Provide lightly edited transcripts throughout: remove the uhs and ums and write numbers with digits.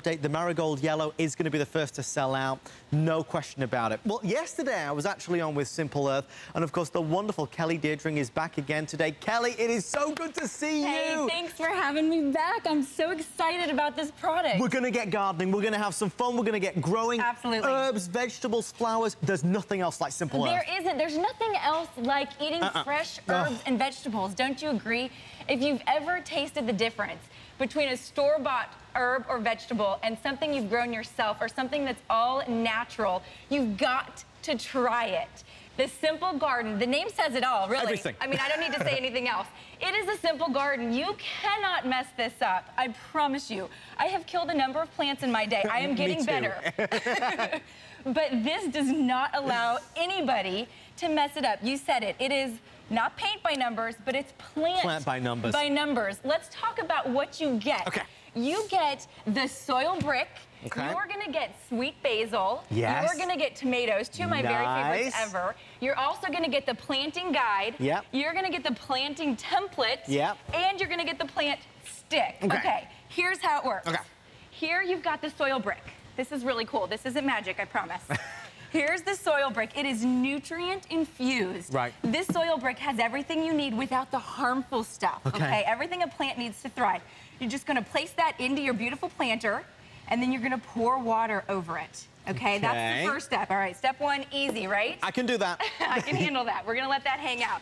update. The marigold yellow is going to be the first to sell out. No question about it. Well, yesterday I was actually on with Simple Earth, and of course the wonderful Kelly Diedring is back again today. Kelly, it is so good to see you. Hey, thanks for having me back. I'm so excited about this product. We're going to get gardening. We're going to have some fun. We're going to get growing. Absolutely. Herbs, vegetables, flowers. There's nothing else like Simple Earth. There isn't. There's nothing else like eating fresh herbs and vegetables. Don't you agree? If you've ever tasted the difference between a store-bought herb or vegetable and something you've grown yourself or something that's all natural, you've got to try it. The Simple Garden, the name says it all, really. Everything. I mean, I don't need to say anything else. It is a simple garden. You cannot mess this up. I promise you. I have killed a number of plants in my day. I am getting better. But this does not allow anybody to mess it up. You said it. It is not paint by numbers, but it's plant by numbers. Let's talk about what you get. Okay. You get the soil brick. Okay. You're going to get sweet basil. Yes. You're going to get tomatoes, two of my very favorites ever. You're also going to get the planting guide. Yep. You're going to get the planting template. Yep. And you're going to get the plant stick. Okay. Here's how it works. Okay. Here you've got the soil brick. This is really cool. This isn't magic, I promise. Here's the soil brick. It is nutrient infused. Right. This soil brick has everything you need without the harmful stuff. Okay. Everything a plant needs to thrive. You're just going to place that into your beautiful planter, and then you're going to pour water over it. Okay, that's the first step. All right, step one, easy, right? I can do that. I can handle that. We're going to let that hang out.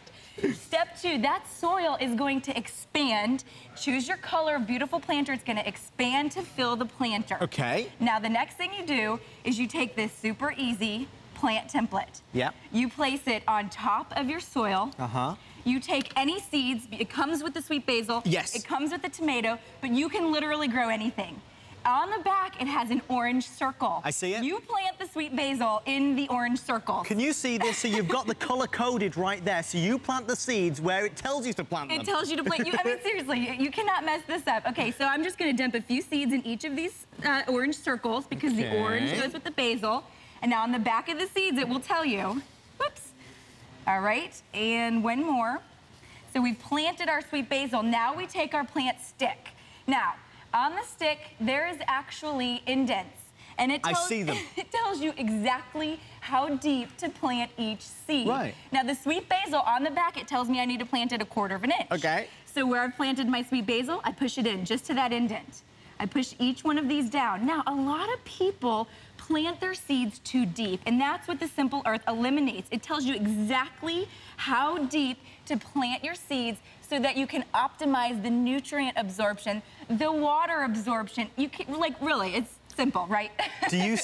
Step two, that soil is going to expand. Choose your color of beautiful planter. It's going to expand to fill the planter. Okay. Now, the next thing you do is you take this super easy plant template. Yep. You place it on top of your soil. Uh-huh. You take any seeds. It comes with the sweet basil. Yes. It comes with the tomato, but you can literally grow anything. On the back, it has an orange circle. I see it. You plant the sweet basil in the orange circle. Can you see this? So you've got the color-coded right there. So you plant the seeds where it tells you to plant them. It tells you to plant. I mean, seriously, you cannot mess this up. Okay, so I'm just going to dump a few seeds in each of these orange circles because the orange goes with the basil. And now on the back of the seeds, it will tell you. Whoops. All right, and one more. So we've planted our sweet basil. Now we take our plant stick. Now, on the stick, there is actually indents. And it tells, I see them. It tells you exactly how deep to plant each seed. Right. Now, the sweet basil, on the back, it tells me I need to plant it 1/4 inch. Okay. So where I've planted my sweet basil, I push it in just to that indent. I push each one of these down. Now, a lot of people plant their seeds too deep, and that's what the Simple Earth eliminates. It tells you exactly how deep to plant your seeds so that you can optimize the nutrient absorption, the water absorption. You can, like, really, it's simple, right? Do you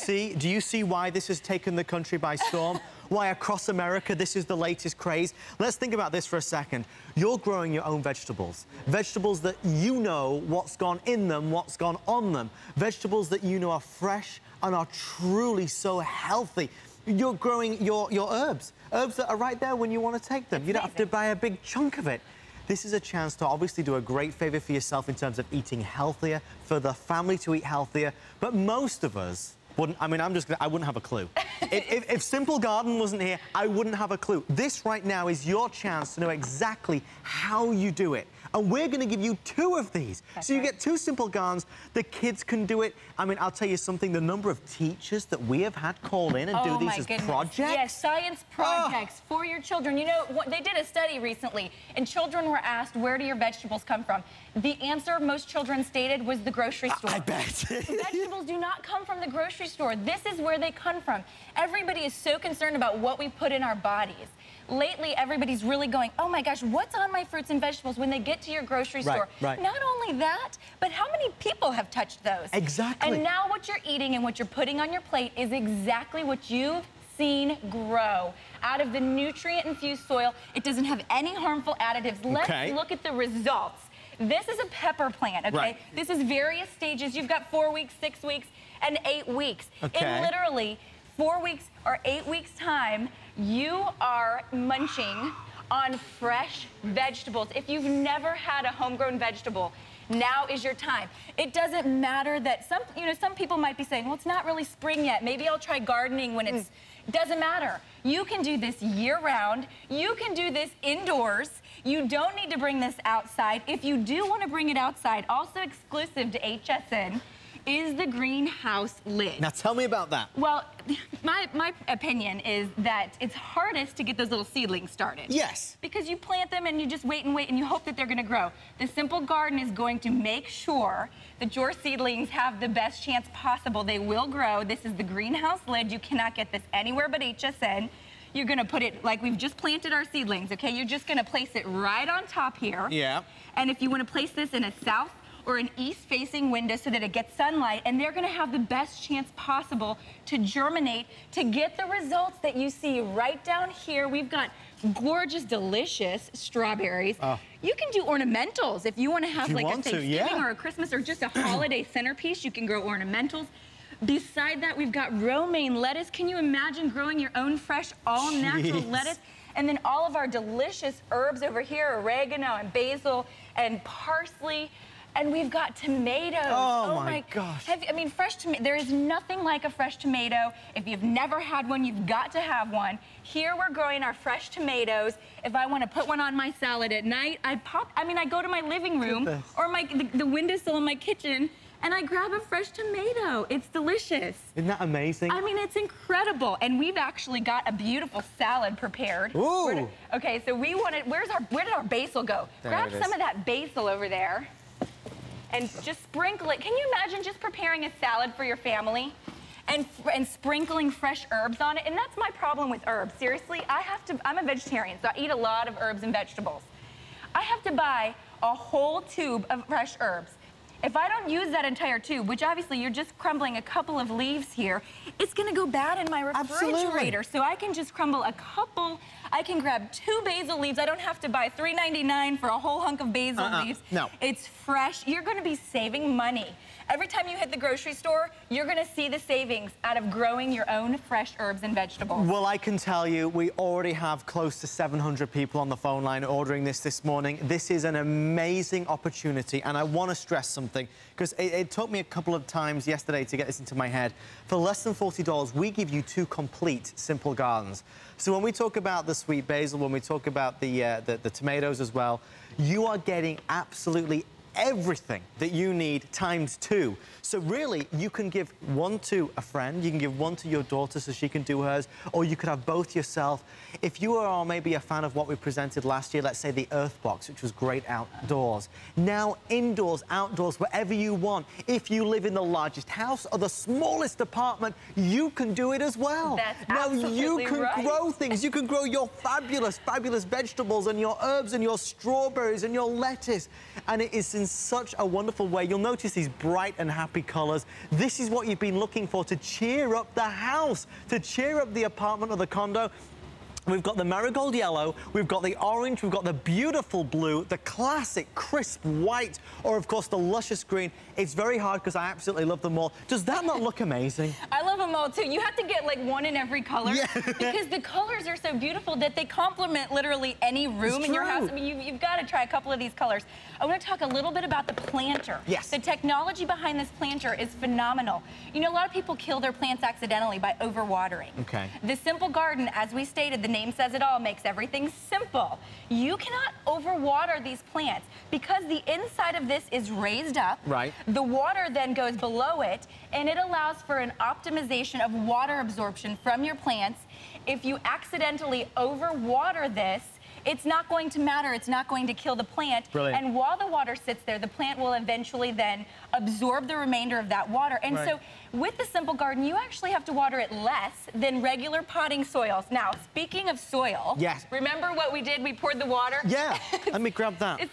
see why this has taken the country by storm? Why across America this is the latest craze? Let's think about this for a second. You're growing your own vegetables. Vegetables that you know what's gone in them, what's gone on them. Vegetables that you know are fresh and are truly so healthy. You're growing your herbs. Herbs that are right there when you want to take them. You don't have to buy a big chunk of it. This is a chance to obviously do a great favor for yourself in terms of eating healthier, for the family to eat healthier, but most of us wouldn't. I mean, I wouldn't have a clue. If Simple Garden wasn't here, I wouldn't have a clue. This right now is your chance to know exactly how you do it. And we're going to give you 2 of these. So you get 2 Simple Gardens. The kids can do it. I mean, I'll tell you something, the number of teachers that we have had call in and do these as projects. Yes, science projects for your children. You know, they did a study recently, and children were asked, where do your vegetables come from? The answer most children stated was the grocery store. I bet. Vegetables do not come from the grocery store. This is where they come from. Everybody is so concerned about what we put in our bodies. Lately, everybody's really going, oh my gosh, what's on my fruits and vegetables when they get to your grocery store? Right. Not only that, but how many people have touched those? Exactly. And now what you're eating and what you're putting on your plate is exactly what you've seen grow out of the nutrient-infused soil. It doesn't have any harmful additives. Let's look at the results. This is a pepper plant, okay? This is various stages. You've got 4 weeks, 6 weeks, and 8 weeks. In literally 4 weeks or 8 weeks' time, you are munching on fresh vegetables. If you've never had a homegrown vegetable, now is your time. It doesn't matter that some people might be saying, well, it's not really spring yet. Maybe I'll try gardening when it's, doesn't matter. You can do this year-round. You can do this indoors. You don't need to bring this outside. If you do want to bring it outside, also exclusive to HSN, is the greenhouse lid. Now tell me about that. Well, my opinion is that it's hardest to get those little seedlings started. Yes. Because you plant them and you just wait and wait and you hope that they're gonna grow. The Simple Garden is going to make sure that your seedlings have the best chance possible. They will grow. This is the greenhouse lid. You cannot get this anywhere but HSN. You're gonna put it, like we've just planted our seedlings, okay? You're just gonna place it right on top here. Yeah. And if you wanna place this in a south or an east-facing window so that it gets sunlight, and they're gonna have the best chance possible to germinate, to get the results that you see right down here. We've got gorgeous, delicious strawberries. You can do ornamentals if you wanna have like a Thanksgiving or a Christmas or just a holiday centerpiece. You can grow ornamentals. Beside that, we've got romaine lettuce. Can you imagine growing your own fresh, all-natural lettuce? And then all of our delicious herbs over here, oregano and basil and parsley. And we've got tomatoes. Oh my gosh. I mean, fresh tomato, there is nothing like a fresh tomato. If you've never had one, you've got to have one. Here we're growing our fresh tomatoes. If I want to put one on my salad at night, I go to my living room or the windowsill in my kitchen, and I grab a fresh tomato. It's delicious. Isn't that amazing? I mean, it's incredible. And we've actually got a beautiful salad prepared. Ooh. Okay, so we wanted, where did our basil go? Grab some of that basil over there and just sprinkle it. Can you imagine just preparing a salad for your family and sprinkling fresh herbs on it? And that's my problem with herbs. Seriously, I'm a vegetarian, so I eat a lot of herbs and vegetables. I have to buy a whole tube of fresh herbs. If I don't use that entire tube, which obviously you're just crumbling a couple of leaves here, it's gonna go bad in my refrigerator. Absolutely. So I can just crumble a couple. I can grab 2 basil leaves. I don't have to buy $3.99 for a whole hunk of basil leaves. No. It's fresh. You're gonna be saving money. Every time you hit the grocery store, you're gonna see the savings out of growing your own fresh herbs and vegetables. Well, I can tell you, we already have close to 700 people on the phone line ordering this morning. This is an amazing opportunity, and I want to stress something, because it took me a couple of times yesterday to get this into my head. For less than $40, we give you 2 complete Simple Gardens. So when we talk about the sweet basil, when we talk about the tomatoes as well, you are getting absolutely everything that you need times 2. So really, you can give one to a friend, you can give one to your daughter so she can do hers, or you could have both yourself. If you are maybe a fan of what we presented last year, let's say the Earth Box, which was great outdoors, now indoors, outdoors, wherever you want. If you live in the largest house or the smallest apartment, you can do it as well. That's absolutely right. Now you can grow things. You can grow your fabulous, fabulous vegetables and your herbs and your strawberries and your lettuce. And it is in such a wonderful way. You'll notice these bright and happy colors. This is what you've been looking for to cheer up the house, to cheer up the apartment or the condo. We've got the marigold yellow, we've got the orange, we've got the beautiful blue, the classic crisp white, or of course the luscious green. It's very hard because I absolutely love them all. Does that not look amazing? I love them all too. You have to get like one in every color because the colors are so beautiful that they complement literally any room in your house. I mean, you've got to try a couple of these colors. I want to talk a little bit about the planter. Yes. The technology behind this planter is phenomenal. You know, a lot of people kill their plants accidentally by overwatering. Okay. The Simple Garden, as we stated, the name says it all, makes everything simple. You cannot overwater these plants because the inside of this is raised up. Right. The water then goes below it, and it allows for an optimization of water absorption from your plants. If you accidentally overwater this, it's not going to matter. It's not going to kill the plant. Brilliant. And while the water sits there, the plant will eventually then absorb the remainder of that water. And so with the Simple Garden, you actually have to water it less than regular potting soils. Now, speaking of soil, remember what we did? We poured the water? Yeah, let me grab that. It's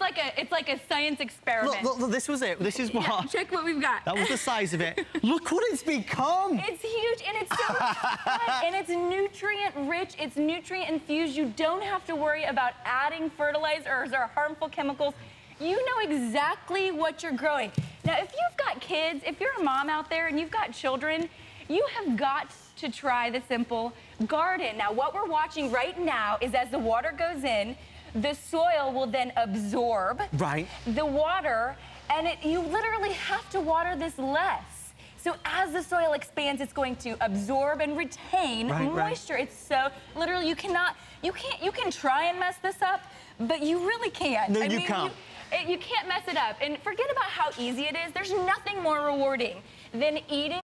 like a science experiment. Look, this was it. This is what... Yeah, check what we've got. That was the size of it. Look what it's become. It's huge, and it's so much fun, and it's nutrient rich, it's nutrient infused. You don't have to worry about adding fertilizers or harmful chemicals. You know exactly what you're growing. Now, if you've got kids, if you're a mom out there and you've got children, you have got to try the Simple Garden. Now, what we're watching right now is as the water goes in, the soil will then absorb the water, and you literally have to water this less. So as the soil expands, it's going to absorb and retain moisture. It's so, literally, you can try and mess this up, but you really can't. No, you can't. You can't mess it up. And forget about how easy it is. There's nothing more rewarding than eating